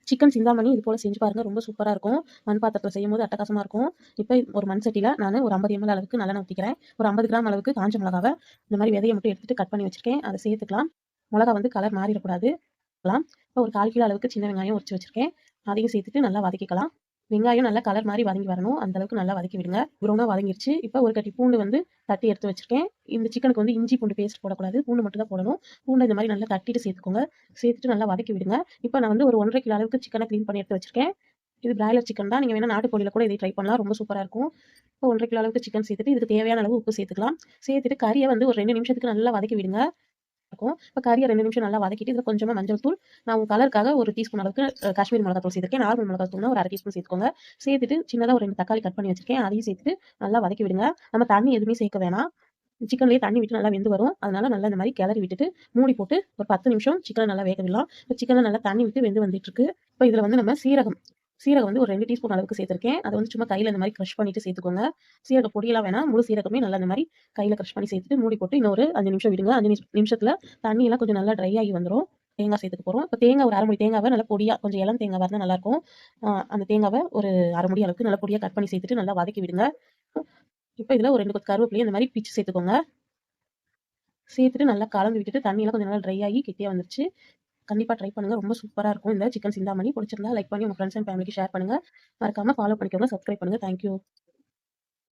Chicken Chintamani இது போல செஞ்சு பாருங்க. ரொம்ப சூப்பரா இருக்கும். மண் பாத்திரத்தில செய்யும்போது அட்டகாசமா இருக்கும். இப்ப ஒரு மண் சட்டியில நானு ஒரு 50 எம்எல் அளவுக்கு நல்லெண்ணெய் ஊத்திக்கிறேன். ஒரு 50 கிராம் அளவுக்கு காஞ்ச மிளகாவ இந்த மாரி விதைய மட்டும் எடுத்துட்டு கட் பண்ணி வச்சிருக்கேன். அத சேர்த்துக்கலாம். மிளகா வந்து கலர் மாறிறக்கூடாது. இப்போ ஒரு 1/4 கிலோ அளவுக்கு சின்ன வெங்காயம் உரிச்சு வச்சிருக்கேன். அதையும் சேர்த்துட்டு நல்லா வதக்கிக்கலாம். வெங்காயம் நல்லா கலர் மாறி வதங்கி வரணும். அந்த அளவுக்கு நல்லா வதக்கி விடுங்க. ப்ரௌனா வதங்கிருச்சு. இப்ப ஒரு கட்டி பூண்டு வந்து தட்டி எடுத்து வச்சிருக்கேன். இந்த சிக்கனுக்கு வந்து இஞ்சி பூண்டு பேஸ்ட் போடக்கூடாது. பூண்டு மட்டும் தான் போடணும். பூண்ட இந்த மாரி நல்லா தட்டிட்டு சேர்த்துக்கோங்க. சேர்த்துட்டு நல்லா வதக்கி விடுங்க. இப்ப நான் வந்து ஒரு 1 1/2 கிலோ அளவுக்கு சிக்கன கிளீன் பண்ணி எடுத்து வச்சிருக்கேன். இது பிராய்லர் சிக்கன் தான். நீங்க வேணா நாட்டுக்கோழில கூட இதை ட்ரை பண்ணலாம். ரொம்ப சூப்பரா இருக்கும். இப்போ 1 1/2 கிலோ அளவுக்கு சிக்கன் சேர்த்துட்டு இதுக்கு தேவையான அளவு உப்பு சேர்த்துக்கலாம். சேர்த்துட்டு கறிய வந்து ஒரு 2 நிமிஷத்துக்கு நல்லா வதக்கி விடுங்க. இருக்கும். இப்ப கறிய 2 நிமிஷம் நல்லா வதக்கிட்டு, இதுல கொஞ்சமா மஞ்சள் தூள், நான் கலருக்காக 1 டீஸ்பூன் அளவுக்கு காஷ்மீரி மிளகாய் தூள் சேர்த்திருக்கேன். நார்மல் மிளகாய் தூள்னா ஒரு 1/2 டீஸ்பூன் சேர்த்துக்கோங்க. சேர்த்துட்டு சின்னதா ஒரு 2 தக்காளி கட் பண்ணி வச்சிருக்கேன். அதையும் சேர்த்துட்டு நல்லா வதக்கி விடுங்க. நம்ம தண்ணி எதுவுமே சேர்க்க வேணாம். சிக்கன்லேயே தண்ணி விட்டு நல்லா வெந்து வரும். அதனால நல்லா இந்த மாரி கிளறி விட்டுட்டு, மூடி போட்டு ஒரு 10 நிமிஷம் சிக்கன நல்லா வேக விடலாம். இப்ப சிக்கன்ல நல்லா தண்ணி விட்டு வெந்து வந்துட்டுருக்கு. இப்ப இதுல வந்து நம்ம சீரகம் சீரகம் வந்து ஒரு 2 டீஸ்பூன் அளவுக்கு சேர்த்திருக்கேன். அத வந்து சும்மா கையில இந்த மாரி கிரஷ் பண்ணிட்டு சேர்த்துக்கோங்க. சீரக பொடியெல்லாம் வேணாம். முழு சீரகமே நல்லா இந்த மாரி கையில கிரஷ் பண்ணி சேர்த்துட்டு மூடி போட்டு இன்னும் ஒரு 5 நிமிஷம் விடுங்க. 5 நிமிஷத்துல தண்ணியெல்லாம் கொஞ்சம் நல்லா ட்ரை ஆகி வந்துரும். தேங்காய் சேர்த்துக்க போறோம். இப்ப தேங்காய் ஒரு 1/2 மூடி தேங்காவ நல்லா பொடியா கொஞ்சம் இளம் தேங்காவா இருந்தா நல்லாருக்கும். அந்த தேங்காவ ஒரு 1/2 மூடி அளவுக்கு நல்லா பொடியா கட் பண்ணி சேர்த்துட்டு நல்லா வதக்கி விடுங்க. இப்ப இதுல ஒரு 2 கொத்து கருவேப்பிலைய இந்த மாரி பிச்சு சேர்த்துக்கோங்க. சேர்த்துட்டு நல்லா கலந்து விட்டுட்டு தண்ணியெல்லாம் கொஞ்சம் நல்லா ட்ரை ஆகி கெட்டியா வந்துருச்சு. கண்டிப்பா ட்ரை பண்ணுங்க. ரொம்ப சூப்பரா இருக்கும். இந்த சிக்கன் சிந்தாமணி. பிடிச்சிருந்தா லைக் பண்ணி உங்க ஃப்ரெண்ட்ஸ் அண்ட் ஃபேமிலிக்கு ஷேர் பண்ணுங்க. மறக்காம ஃபாலோ பண்ணிக்கோங்க. சப்ஸ்கிரைப் பண்ணுங்க. Thank you.